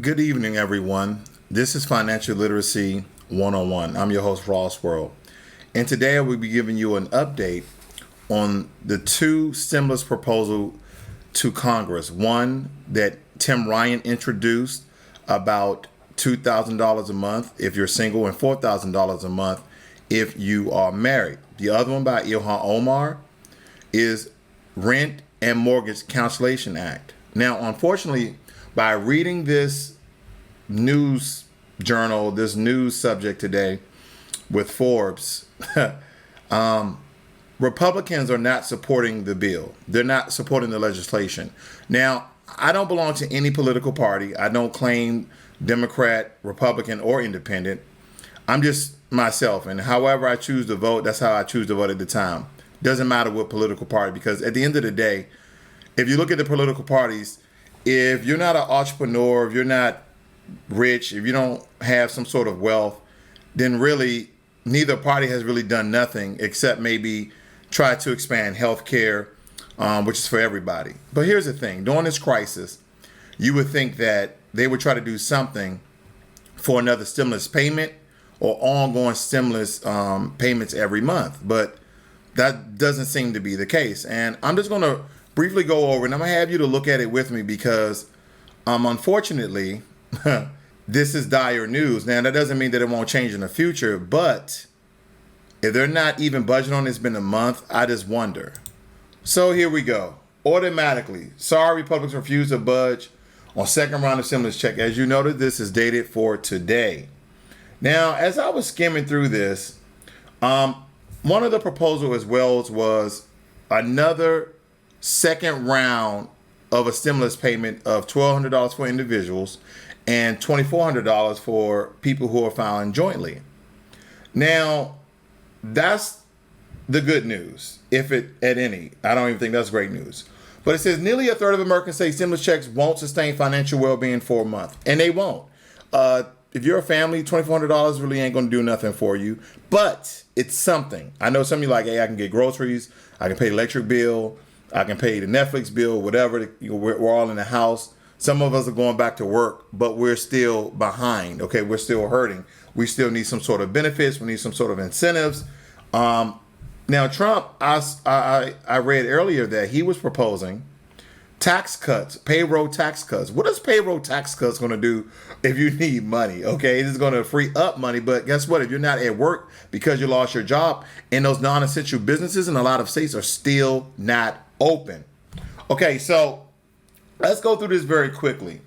Good evening, everyone. This is Financial Literacy 101. I'm your host, Ross World. And today I will be giving you an update on the two stimulus proposals to Congress. One that Tim Ryan introduced about $2,000 a month if you're single and $4,000 a month if you are married. The other one by Ilhan Omar is Rent and Mortgage Cancellation Act. Now, unfortunately, by reading this news journal, this news subject today with Forbes, Republicans are not supporting the bill. They're not supporting the legislation. Now, I don't belong to any political party. I don't claim Democrat, Republican, or Independent. I'm just myself. And however I choose to vote, that's how I choose to vote at the time. Doesn't matter what political party, because at the end of the day, if you look at the political parties, if you're not an entrepreneur, if you're not rich, if you don't have some sort of wealth, then really neither party has really done nothing except maybe try to expand healthcare, which is for everybody. But here's the thing. During this crisis, you would think that they would try to do something for another stimulus payment or ongoing stimulus payments every month. But that doesn't seem to be the case. And I'm just going to briefly go over, and I'm going to have you to look at it with me because, unfortunately, this is dire news. Now, that doesn't mean that it won't change in the future, but if they're not even budgeting on it's been a month, I just wonder. So here we go. Automatically, sorry, Republicans refuse to budge on second round of stimulus check. As you noted, this is dated for today. Now, as I was skimming through this, one of the proposals as well was another second round of a stimulus payment of $1,200 for individuals and $2,400 for people who are filing jointly. Now, that's the good news, if it at any. I don't even think that's great news. But it says nearly a third of Americans say stimulus checks won't sustain financial well-being for a month. And they won't. If you're a family, $2,400 really ain't going to do nothing for you. But it's something. I know some of you like, hey, I can get groceries. I can pay the electric bill. I can pay the Netflix bill, whatever. We're all in the house. Some of us are going back to work, but we're still behind. Okay, we're still hurting. We still need some sort of benefits. We need some sort of incentives. Now, Trump, I read earlier that he was proposing tax cuts, payroll tax cuts. What is payroll tax cuts going to do if you need money? Okay, it's going to free up money. But guess what? If you're not at work because you lost your job, and those non-essential businesses in a lot of states are still not open. Okay, so let's go through this very quickly.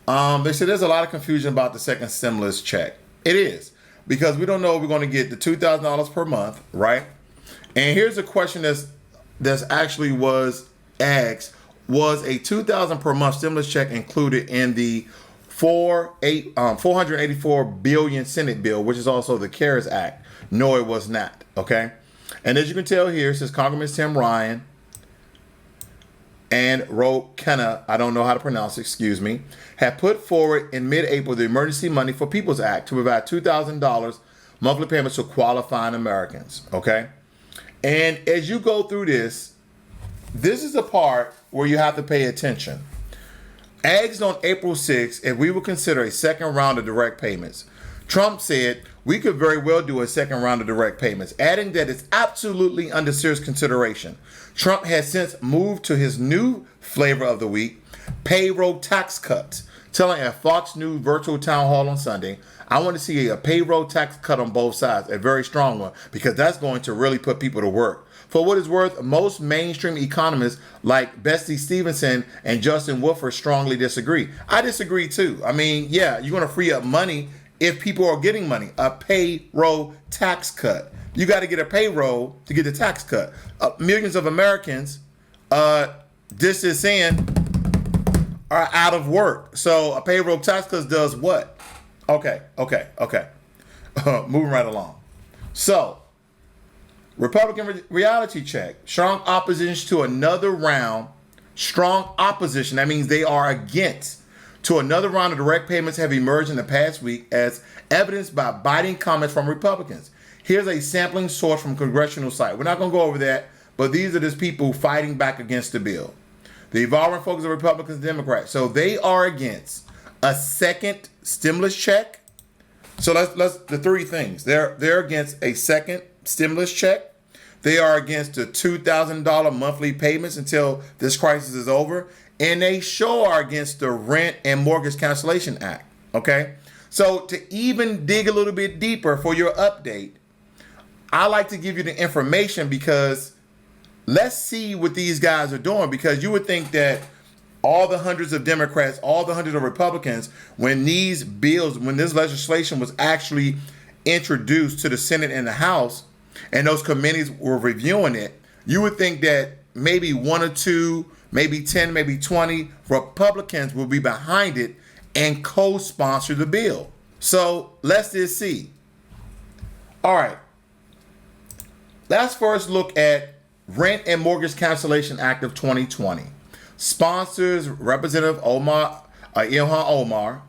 They said there's a lot of confusion about the second stimulus check. It is, because we don't know if we're going to get the $2,000 per month, right? And here's a question that's actually was asked: was a $2,000 per month stimulus check included in the 484 billion Senate bill, which is also the CARES Act? No, it was not. Okay, and as you can tell here, it says Congressman Tim Ryan and Ro Khanna, I don't know how to pronounce it, excuse me, had put forward in mid-April the Emergency Money for People's Act to provide $2,000 monthly payments to qualifying Americans. Okay, and as you go through this is the part where you have to pay attention. Asked on April 6th if we would consider a second round of direct payments, Trump said we could very well do a second round of direct payments, adding that it's absolutely under serious consideration. Trump has since moved to his new flavor of the week, payroll tax cuts, telling a Fox News virtual town hall on Sunday, I want to see a payroll tax cut on both sides, a very strong one, because that's going to really put people to work. For what it's worth, most mainstream economists like Bessie Stevenson and Justin Wolfer strongly disagree. I disagree too. I mean, yeah, you're going to free up money if people are getting money. A payroll tax cut. You got to get a payroll to get the tax cut. Millions of Americans, this is saying, are out of work. So a payroll tax cut does what? Okay. Moving right along. So, Republican reality check. Strong opposition to another round. Strong opposition. That means they are against to another round of direct payments have emerged in the past week as evidenced by biting comments from Republicans. Here's a sampling source from congressional site. We're not going to go over that, but these are just people fighting back against the bill. The evolving focus of Republicans and Democrats. So they are against a second stimulus check. So let's the three things. They're against a second stimulus check. They are against the $2,000 monthly payments until this crisis is over. And they sure are against the Rent and Mortgage Cancellation Act. Okay? So to even dig a little bit deeper for your update, I like to give you the information because let's see what these guys are doing, because you would think that all the hundreds of Democrats, all the hundreds of Republicans, when these bills, when this legislation was actually introduced to the Senate and the House, and those committees were reviewing it, you would think that maybe one or two, maybe 10, maybe 20 Republicans will be behind it and co-sponsor the bill. So let's just see. All right. Let's first look at Rent and Mortgage Cancellation Act of 2020. Sponsors Representative Ilhan Omar.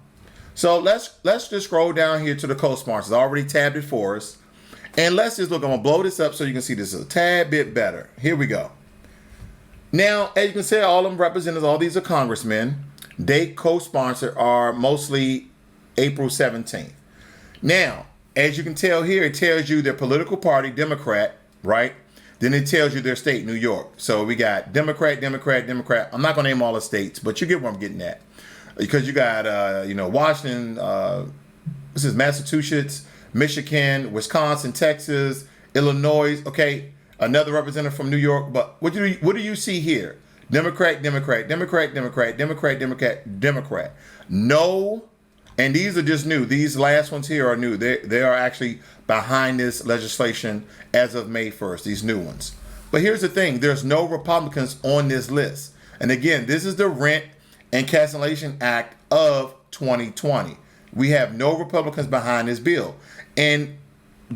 So let's just scroll down here to the co-sponsors. I already tabbed it for us. And let's just look. I'm going to blow this up so you can see this a tad bit better. Here we go. Now, as you can see, all of them representatives, all these are congressmen. They co-sponsor are mostly April 17th. Now, as you can tell here, it tells you their political party, Democrat, right? Then it tells you their state, New York. So we got Democrat, Democrat, Democrat. I'm not going to name all the states, but you get what I'm getting at. Because you got, Washington, this is Massachusetts, Michigan, Wisconsin, Texas, Illinois. Okay, another representative from New York. But what do you see here? Democrat, Democrat, Democrat, Democrat, Democrat, Democrat, Democrat. No, and these are just new. These last ones here are new. They are actually behind this legislation as of May 1st, these new ones. But here's the thing. There's no Republicans on this list. And again, this is the Rent and Cancellation Act of 2020. We have no Republicans behind this bill. And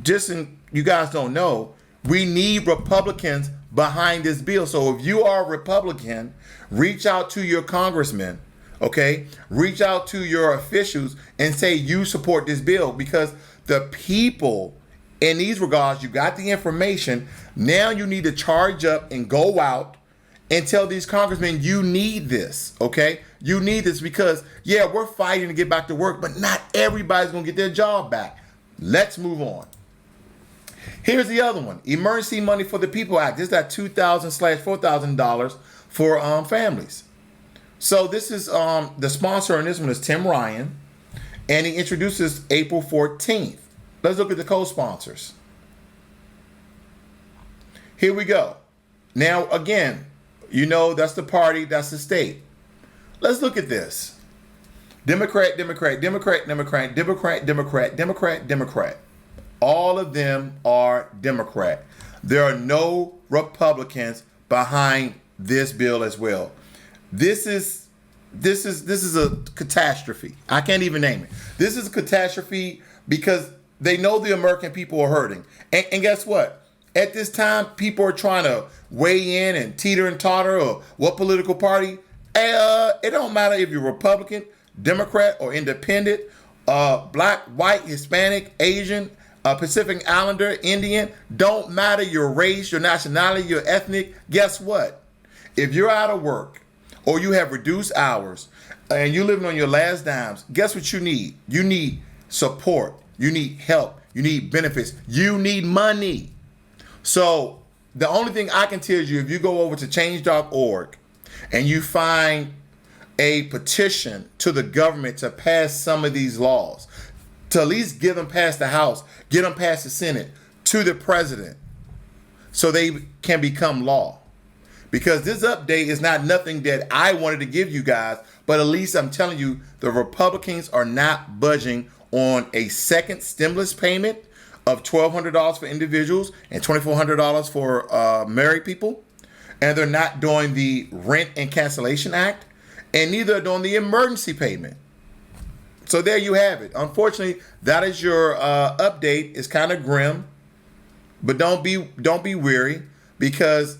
just in, you guys don't know, we need Republicans behind this bill. So if you are a Republican, reach out to your congressman, okay? Reach out to your officials and say you support this bill, because the people in these regards, you got the information. Now you need to charge up and go out and tell these congressmen you need this, okay? You need this because, yeah, we're fighting to get back to work, but not everybody's going to get their job back. Let's move on. Here's the other one. Emergency Money for the People Act. This is that $2,000/$4,000 for families. So this is the sponsor on this one is Tim Ryan, and he introduces April 14th. Let's look at the co-sponsors. Here we go. Now, again, that's the party, that's the state. Let's look at this. Democrat, Democrat, Democrat, Democrat, Democrat, Democrat, Democrat, Democrat. All of them are Democrat. There are no Republicans behind this bill as well. This is a catastrophe. I can't even name it. This is a catastrophe because they know the American people are hurting. And guess what? At this time, people are trying to weigh in and teeter and totter or what political party. It don't matter if you're Republican, Democrat, or Independent, black, white, Hispanic, Asian, Pacific Islander, Indian. Don't matter your race, your nationality, your ethnic. Guess what? If you're out of work or you have reduced hours and you're living on your last dimes, guess what you need? You need support. You need help. You need benefits. You need money. So the only thing I can tell you, if you go over to change.org and you find a petition to the government to pass some of these laws, to at least get them past the House, get them past the Senate, to the president, so they can become law. Because this update is not nothing that I wanted to give you guys, but at least I'm telling you the Republicans are not budging on a second stimulus payment of $1,200 for individuals and $2,400 for married people. And they're not doing the Rent and Cancellation Act, and neither are doing the emergency payment. So there you have it. Unfortunately, that is your update. It's kind of grim, but don't be weary, because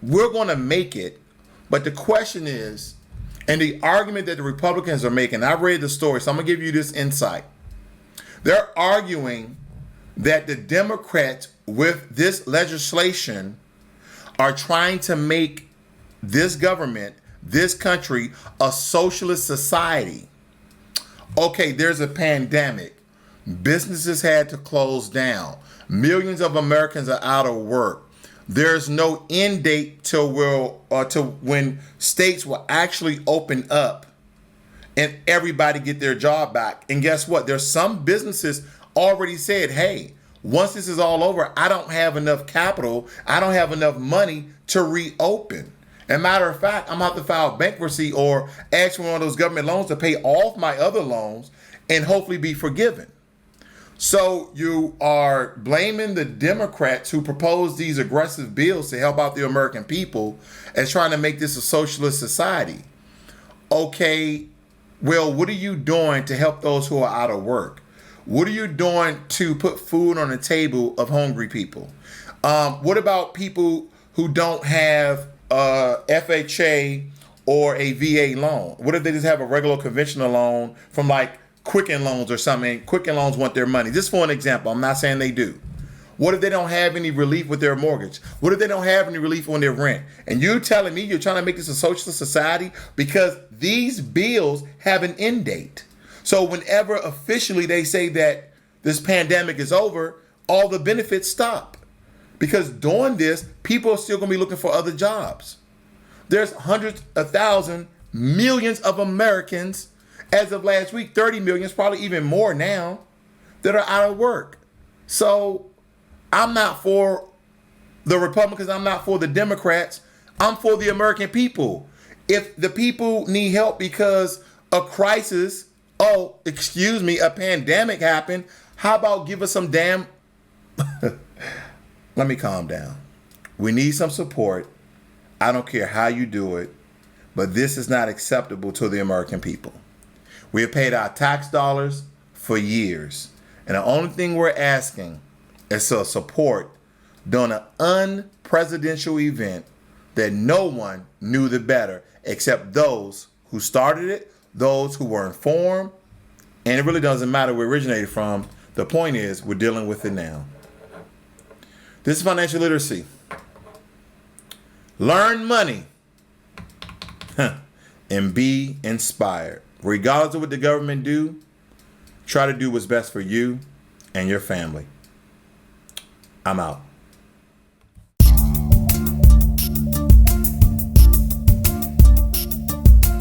we're going to make it. But the question is, and the argument that the Republicans are making, I read the story, so I'm going to give you this insight. They're arguing that the Democrats with this legislation are trying to make this government, this country, a socialist society. Okay, there's a pandemic. Businesses had to close down. Millions of Americans are out of work. There's no end date to when states will actually open up and everybody get their job back. And guess what? There's some businesses already said, hey, once this is all over, I don't have enough capital. I don't have enough money to reopen. As a matter of fact, I'm about to file bankruptcy or ask for one of those government loans to pay off my other loans and hopefully be forgiven. So you are blaming the Democrats who proposed these aggressive bills to help out the American people as trying to make this a socialist society. Okay, well, what are you doing to help those who are out of work? What are you doing to put food on the table of hungry people? What about people who don't have FHA or a VA loan? What if they just have a regular conventional loan from like Quicken Loans or something? Quicken Loans want their money. Just for an example, I'm not saying they do. What if they don't have any relief with their mortgage? What if they don't have any relief on their rent? And you're telling me you're trying to make this a socialist society because these bills have an end date. So whenever officially they say that this pandemic is over, all the benefits stop. Because doing this, people are still going to be looking for other jobs. There's hundreds of thousands, millions of Americans, as of last week, 30 million, probably even more now, that are out of work. So I'm not for the Republicans. I'm not for the Democrats. I'm for the American people. If the people need help because a crisis, a pandemic happened, how about give us some damn... Let me calm down. We need some support. I don't care how you do it, but this is not acceptable to the American people. We have paid our tax dollars for years, and the only thing we're asking is for support during an unpresidential event that no one knew the better except those who started it, those who were informed, and it really doesn't matter where it originated from. The point is we're dealing with it now. This is financial literacy. Learn money and be inspired. Regardless of what the government do, try to do what's best for you and your family. I'm out.